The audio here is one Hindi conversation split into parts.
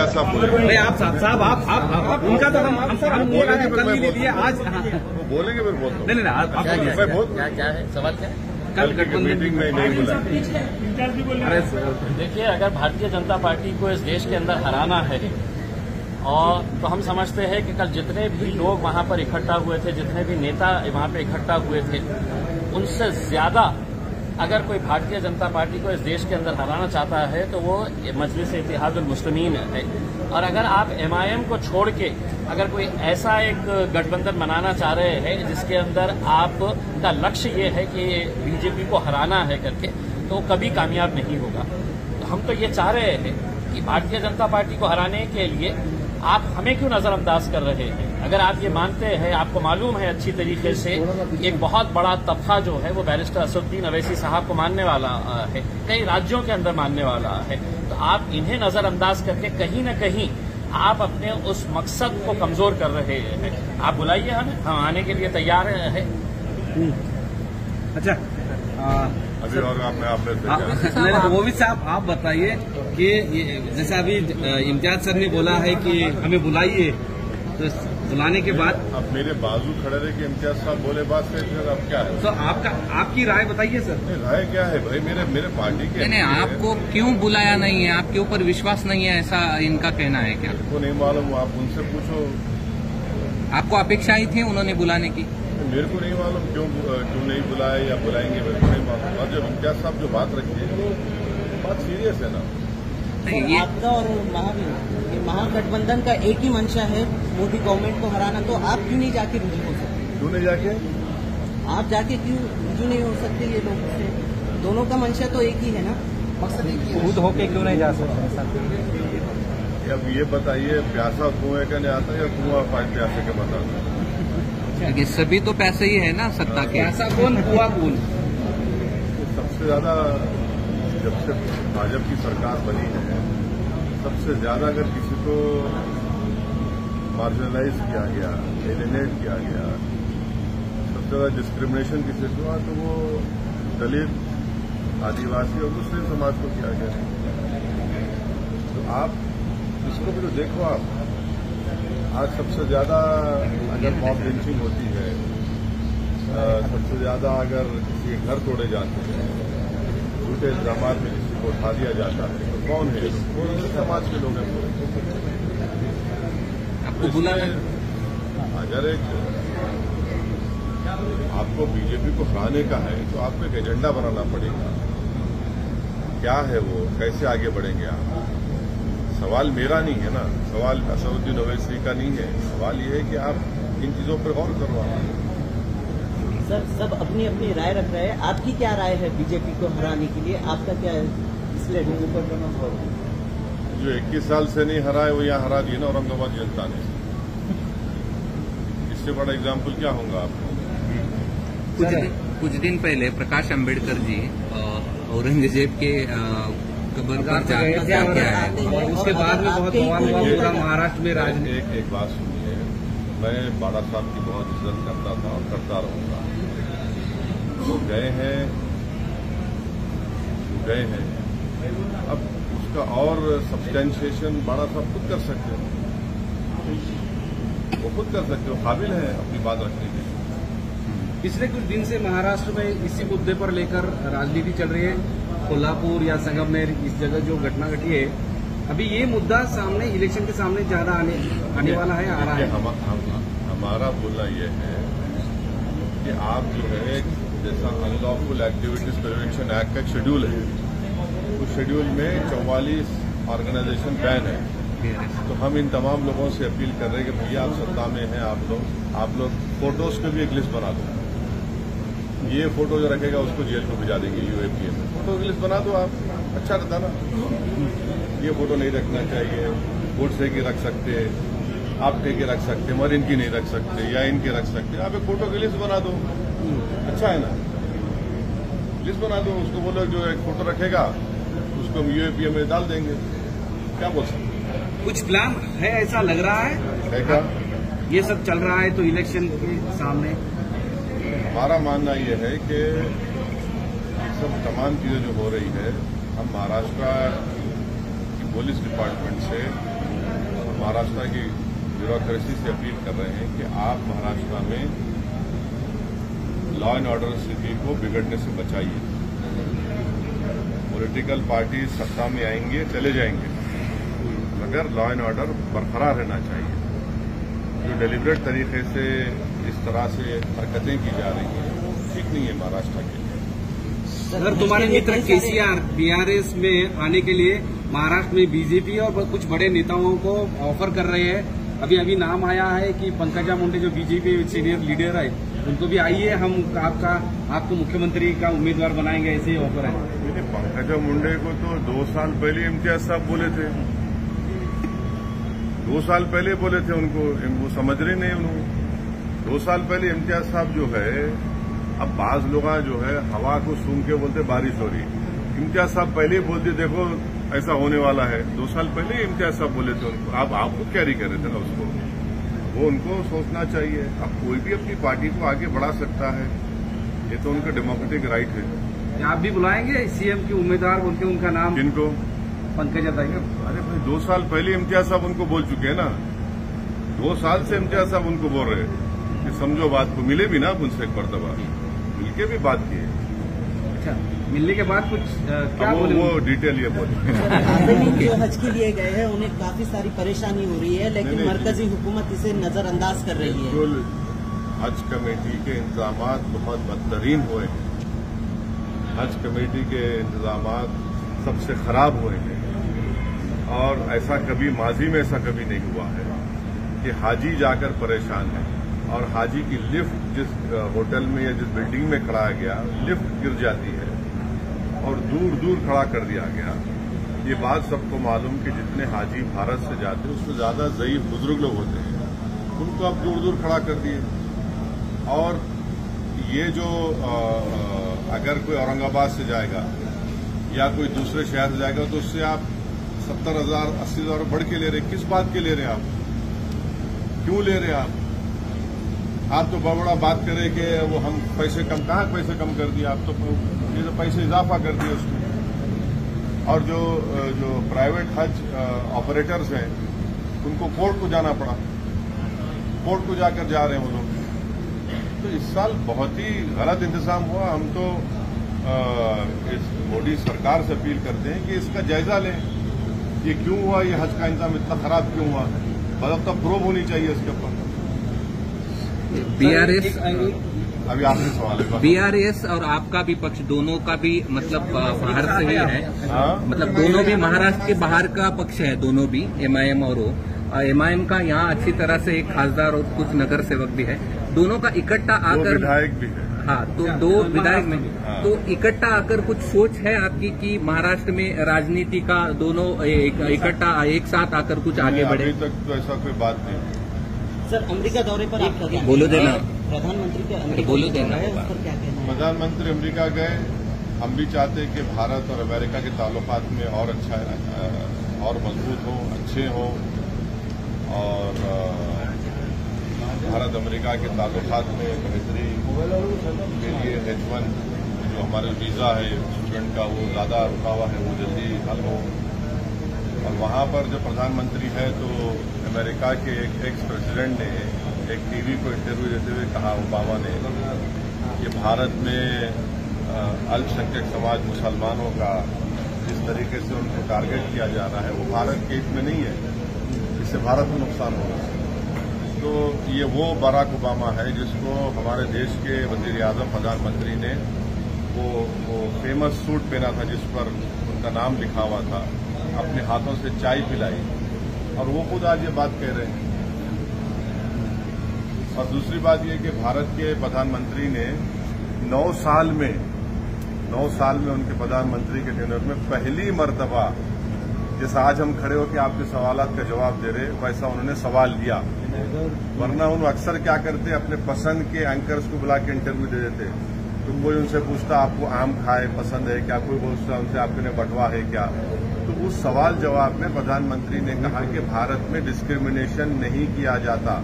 भाई आप साहब आप उनका तो हम सर हम कल नहीं ले लिए आज बोलेंगे फिर बोल नहीं नहीं क्या है सवाल क्या है? कल मीटिंग में नहीं बोला। अरे देखिए, अगर भारतीय जनता पार्टी को इस देश के अंदर हराना है और तो हम समझते हैं कि कल जितने भी लोग वहां पर इकट्ठा हुए थे, जितने भी नेता वहां पर इकट्ठा हुए थे, उनसे ज्यादा अगर कोई भारतीय जनता पार्टी को इस देश के अंदर हराना चाहता है तो वो मजलिस इत्तेहादुल मुस्लिमीन है। और अगर आप एमआईएम को छोड़ के अगर कोई ऐसा एक गठबंधन बनाना चाह रहे हैं जिसके अंदर आपका लक्ष्य ये है कि बीजेपी को हराना है करके, तो वो कभी कामयाब नहीं होगा। तो हम तो ये चाह रहे हैं कि भारतीय जनता पार्टी को हराने के लिए आप हमें क्यों नजरअंदाज कर रहे हैं? अगर आप ये मानते हैं, आपको मालूम है अच्छी तरीके से, एक बहुत बड़ा तबका जो है वो बैरिस्टर असदुद्दीन अवैसी साहब को मानने वाला है, कई राज्यों के अंदर मानने वाला है, तो आप इन्हें नजरअंदाज करके कहीं न कहीं आप अपने उस मकसद को कमजोर कर रहे हैं। आप बुलाइए हमें, हम आने के लिए तैयार हैं। अच्छा अभी और आपने वो भी साहब आप बताइए कि जैसे अभी इम्तियाज सर ने बोला है कि हमें बुलाइए, तो बुलाने के बाद अब मेरे बाजू खड़े रहे कि इम्तियाज साहब बोले बात से फिर अब क्या है? तो आपकी राय बताइए सर। राय क्या है भाई? मेरे पार्टी के नहीं, आपको क्यों बुलाया नहीं है? आपके ऊपर विश्वास नहीं है, ऐसा इनका कहना है क्या? आपको नहीं मालूम, आप उनसे पूछो। आपको अपेक्षाएं थी उन्होंने बुलाने की? मेरे को नहीं मालूम क्यों नहीं बुलाए या बुलाएंगे, मेरे को नहीं मालूम। और जब इम्तियाज साहब जो बात रखी है वो बात सीरियस है ना। आपका और महागठबंधन का एक ही मंशा है मोदी गवर्नमेंट को हराना, तो आप क्यों नहीं जाके रुजू हो सकते? क्यों नहीं जाके? आप जाके क्यों रुजू नहीं हो सकते? ये लोग से दोनों का मंशा तो एक ही है ना, मकसद एक ही है। खुद होके क्यों नहीं जा सकते? अब ये बताइए, प्यासा कुएं का नहीं आता या कुआं प्यासे के बताता? क्योंकि सभी तो पैसे ही है ना सत्ता के। ऐसा कौन कुआ कौन? सबसे ज्यादा जब से भाजपा की सरकार बनी है, सबसे ज्यादा अगर किसी को मार्जिनलाइज किया गया, एलिनेट किया गया, सबसे ज्यादा डिस्क्रिमिनेशन किसी से हुआ तो वो दलित, आदिवासी और मुस्लिम समाज को किया गया। तो आप इसको भी तो देखो। आप आज सबसे ज्यादा अगर मॉब लिंचिंग होती है, सबसे ज्यादा अगर किसी के घर तोड़े जाते हैं, झूठे इल्जाम में किसी को उठा दिया जाता है, तो कौन है? कौन समाज के लोग हैं? आपको बुलाया? अगर एक आपको बीजेपी को हराने का है तो आपको एक एजेंडा बनाना पड़ेगा। क्या है वो? कैसे आगे बढ़ेंगे आप? सवाल मेरा नहीं है ना, सवाल असदुद्दीन ओवैसी का नहीं है। सवाल ये है कि आप इन चीजों पर गौर करो। सर, सब अपनी अपनी राय रख रहे हैं, आपकी क्या राय है बीजेपी को हराने के लिए? आपका क्या है? इसलिए जो 21 साल से नहीं हरा है वो यहाँ हरा दिए ना औरंगाबाद जनता ने। इससे बड़ा एग्जाम्पल क्या होगा आपको? कुछ दिन पहले प्रकाश अंबेडकर जी औरंगजेब के कब्र पर जाके आए, उसके बाद में बहुत बवाल हुआ पूरा महाराष्ट्र में। राजनीति एक बात सुनिए, मैं बाड़ा साहब की बहुत इज्जत करता था और करता रहूंगा। वो गए हैं, अब उसका और सब्सटेंशिएशन बाड़ा साहब खुद कर सकते हैं। वो खुद कर सकते हो, काबिल है अपनी बात रखने के लिए। पिछले कुछ दिन से महाराष्ट्र में इसी मुद्दे पर लेकर राजनीति चल रही है। कोल्हापुर या संगमनेर, इस जगह जो घटना घटी है, अभी ये मुद्दा सामने इलेक्शन के सामने ज्यादा आने वाला है, आ रहा है। हमारा बोलना यह है कि आप जो है, जैसा अनलॉफुल एक्टिविटीज प्रिवेंशन एक्ट का शेड्यूल है, उस शेड्यूल में 44 ऑर्गेनाइजेशन बैन है। तो हम इन तमाम लोगों से अपील कर रहे हैं कि भैया आप सत्ता में हैं, आप लोग फोटोज पे भी एक लिस्ट बना दो। ये फोटो जो रखेगा उसको जेल में भिजा देंगे यूएपीए में। फोटो की लिस्ट बना दो आप, अच्छा रहता ना। ये फोटो नहीं रखना चाहिए, गोडसे की रख सकते, आपके के रख सकते, मगर इनकी नहीं रख सकते या इनके रख सकते। आप एक फोटो की लिस्ट बना दो, अच्छा है ना? लिस्ट बना दो, उसको बोलो जो एक फोटो रखेगा उसको हम यूएपीए में डाल देंगे। क्या बोल सकते? कुछ प्लान है ऐसा लग रहा है क्या? ये सब चल रहा है तो इलेक्शन के सामने हमारा मानना यह है कि ये सब तमाम चीजें जो हो रही है, हम महाराष्ट्र की पुलिस डिपार्टमेंट से महाराष्ट्र की ब्यूरोक्रेसी से अपील कर रहे हैं कि आप महाराष्ट्र में लॉ एंड ऑर्डर स्थिति को बिगड़ने से बचाइए। पॉलिटिकल पार्टी सत्ता में आएंगे, चले जाएंगे, मगर लॉ एंड ऑर्डर बरकरार रहना चाहिए। जो डेलिब्रेट तरीके से इस तरह से हरकतें की जा रही हैं, ठीक नहीं है महाराष्ट्र के लिए। अगर तुम्हारे मित्र केसीआर बीआरएस में आने के लिए महाराष्ट्र में बीजेपी और कुछ बड़े नेताओं को ऑफर कर रहे हैं, अभी नाम आया है कि पंकजा मुंडे जो बीजेपी सीनियर लीडर है उनको भी आइए, हम आपको मुख्यमंत्री का उम्मीदवार बनाएंगे, ऐसे ही ऑफर है। पंकजा मुंडे को तो 2 साल पहले इम्तियाज साहब बोले थे, 2 साल पहले बोले थे उनको, वो समझ रहे नहीं उन्होंने। 2 साल पहले इम्तियाज साहब जो है, अब बाज लोग जो है हवा को सूंघ के बोलते बारिश हो रही। इम्तियाज साहब पहले ही बोलते देखो ऐसा होने वाला है, 2 साल पहले ही इम्तियाज साहब बोले थे उनको। आप खुद कैरी कर रहे थे ना उसको, वो उनको सोचना चाहिए। अब कोई भी अपनी पार्टी को आगे बढ़ा सकता है, ये तो उनका डेमोक्रेटिक राइट है। आप भी बुलाएंगे सीएम के उम्मीदवार बोल के उनका नाम? किनको? पंकजा ताई। अरे भाई 2 साल पहले इम्तियाज साहब उनको बोल चुके हैं ना, 2 साल से इम्तियाज साहब उनको बोल रहे हैं कि समझो बात को। मिले भी ना उनसे एक मरतबा, मिलके भी बात की। अच्छा, मिलने के बाद कुछ क्या बोले? वो डिटेल ये बोले। जो हज के लिए गए हैं उन्हें काफी सारी परेशानी हो रही है, लेकिन मरकजी हुकूमत इसे नजरअंदाज कर रही है। बिल्कुल, हज कमेटी के इंतजाम बहुत बदतरीन हुए हैं। हज कमेटी के इंतजाम सबसे खराब हुए हैं, और ऐसा कभी माजी में ऐसा कभी नहीं हुआ है कि हाजी जाकर परेशान है और हाजी की लिफ्ट जिस होटल में या जिस बिल्डिंग में खड़ा गया, लिफ्ट गिर जाती है और दूर दूर खड़ा कर दिया गया। ये बात सबको मालूम कि जितने हाजी भारत से जाते हैं उसमें ज्यादा ज़ईफ बुजुर्ग लोग होते हैं, उनको अब दूर दूर खड़ा कर दिए। और ये जो अगर कोई औरंगाबाद से जाएगा या कोई दूसरे शहर से जाएगा तो उससे आप 70,000 80,000 बढ़ के ले रहे, किस बात के ले रहे हैं आप? क्यों ले रहे हैं आप तो बड़ा बात करें कि वो हम पैसे कम, कहाँ पैसे कम कर दिए आप? तो ये तो पैसे इजाफा कर दिए उसमें। और जो प्राइवेट हज ऑपरेटर्स हैं उनको कोर्ट को जाना पड़ा, कोर्ट को जाकर जा रहे हैं वो लोग। तो इस साल बहुत ही गलत इंतजाम हुआ। हम तो इस मोदी सरकार से अपील करते हैं कि इसका जायजा लें, ये क्यों हुआ, ये हज का इंतजाम इतना खराब क्यों हुआ, मतलब तब प्रोब होनी चाहिए इसके ऊपर। बीआरएस, अभी आखिरी सवाल है, बीआरएस और आपका भी पक्ष दोनों का भी मतलब बाहर से ही है, मतलब दोनों भी महाराष्ट्र के बाहर का पक्ष है, दोनों भी एमआईएम और एमआईएम का यहाँ अच्छी तरह से एक खासदार और कुछ नगर सेवक भी है, दोनों का इकट्ठा आकर, विधायक भी है। हाँ, तो 2 विधायक में, तो इकट्ठा आकर कुछ सोच है आपकी कि महाराष्ट्र में राजनीति का दोनों इकट्ठा एक साथ आकर कुछ आगे बढ़े? अभी तक तो ऐसा कोई बात नहीं। सर, अमेरिका दौरे पर आपका क्या? बोलो देना, प्रधानमंत्री के अमेरिका बोलो देना है, उस पर क्या कहना है? प्रधानमंत्री अमेरिका गए, हम भी चाहते हैं कि भारत और अमेरिका के ताल्लुकात में और अच्छा और मजबूत हो, अच्छे हो, और भारत अमेरिका के ताल्लुकात में बेहतरी के लिए H1 जो हमारे वीज़ा है स्टूडेंट का वो ज़्यादा रुका हुआ है, वो जल्दी हल हो। और वहाँ पर जो प्रधानमंत्री है तो अमेरिका के एक एक्स प्रेसिडेंट ने एक टीवी को इंटरव्यू देते हुए कहा, ओबामा ने, कि भारत में अल्पसंख्यक समाज मुसलमानों का जिस तरीके से उनको टारगेट किया जा रहा है वो भारत के हित में नहीं है, इससे भारत को नुकसान होगा। तो ये वो बराक ओबामा है जिसको हमारे देश के वज़ीर आज़म प्रधानमंत्री ने वो फेमस सूट पहना था जिस पर उनका नाम लिखा हुआ था, अपने हाथों से चाय पिलाई, और वो खुद आज ये बात कह रहे हैं। और दूसरी बात ये कि भारत के प्रधानमंत्री ने 9 साल में उनके प्रधानमंत्री के टेन्योर में पहली मर्तबा, जैसा आज हम खड़े होकर आपके सवालात का जवाब दे रहे, वैसा उन्होंने सवाल लिया। वरना उन्होंने अक्सर क्या करते, अपने पसंद के एंकर्स को बुला के इंटरव्यू दे देते। तो कोई उनसे पूछता आपको आम खाए पसंद है क्या, कोई पूछता उनसे आपके लिए बटवा है क्या। तो उस सवाल जवाब में प्रधानमंत्री ने कहा कि भारत में डिस्क्रिमिनेशन नहीं किया जाता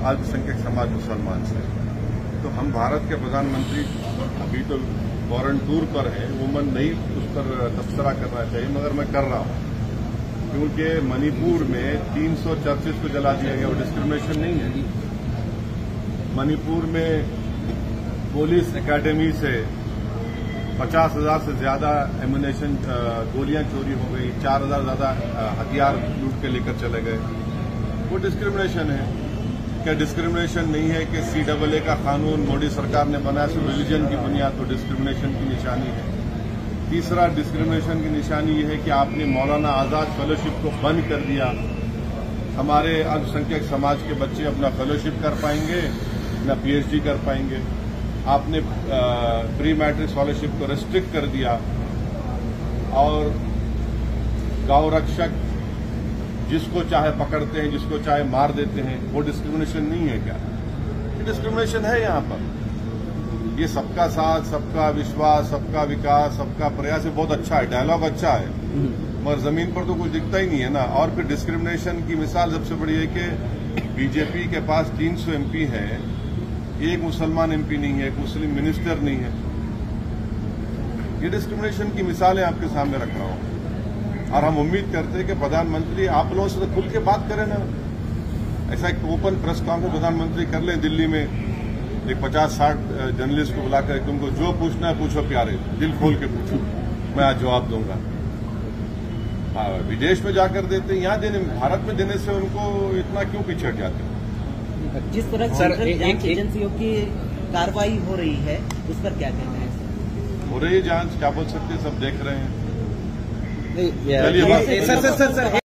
अल्पसंख्यक समाज मुसलमान से। तो हम भारत के प्रधानमंत्री अभी तो फॉरेन टूर पर हैं, वो मन नहीं उस पर तबसरा करना चाहिए, मगर मैं कर रहा हूँ क्योंकि मणिपुर में 300 चर्चेज को जला दिया गया, वो डिस्क्रिमिनेशन नहीं है। मणिपुर में पुलिस एकेडमी से 50,000 से ज्यादा एमुनेशन गोलियां चोरी हो गई, 4,000 ज्यादा हथियार लूट के लेकर चले गए। वो डिस्क्रिमिनेशन है। क्या डिस्क्रिमिनेशन नहीं है कि CAA का कानून मोदी सरकार ने बनाया सो रिलीजन की बुनियाद तो डिस्क्रिमिनेशन की निशानी है। तीसरा डिस्क्रिमिनेशन की निशानी ये है कि आपने मौलाना आजाद फेलोशिप को बंद कर दिया। हमारे अल्पसंख्यक समाज के बच्चे अपना फेलोशिप कर पाएंगे न PhD कर पाएंगे। आपने प्री मैट्रिक स्कॉलरशिप को रेस्ट्रिक्ट कर दिया और गौ रक्षक जिसको चाहे पकड़ते हैं, जिसको चाहे मार देते हैं। वो डिस्क्रिमिनेशन नहीं है क्या? ये डिस्क्रिमिनेशन है यहाँ पर। ये सबका साथ, सबका विश्वास, सबका विकास, सबका प्रयास बहुत अच्छा है, डायलॉग अच्छा है, मगर जमीन पर तो कुछ दिखता ही नहीं है ना। और फिर डिस्क्रिमिनेशन की मिसाल सबसे बड़ी है कि बीजेपी के पास 300 MP है, एक मुसलमान MP नहीं है, एक मुस्लिम मिनिस्टर नहीं है। ये डिस्क्रिमिनेशन की मिसालें आपके सामने रख रहा हूं और हम उम्मीद करते हैं कि प्रधानमंत्री आप लोगों से तो खुल के बात करें ना। ऐसा एक ओपन प्रेस कॉन्फ्रेंस प्रधानमंत्री कर लें दिल्ली में, एक 50-60 जर्नलिस्ट को बुलाकर तुमको जो पूछना है पूछो प्यारे, दिल खोल के पूछो, मैं आज जवाब दूंगा। विदेश में जाकर देते, यहाँ देने, भारत में देने से उनको इतना क्यों पीछे हट जाते हैं? जिस तरह सेंट्रल जांच एजेंसियों की कार्रवाई हो रही है उस पर क्या कहना है? हो रही है जांच, क्या बोल सकते हैं, सब देख रहे हैं। चलिए सर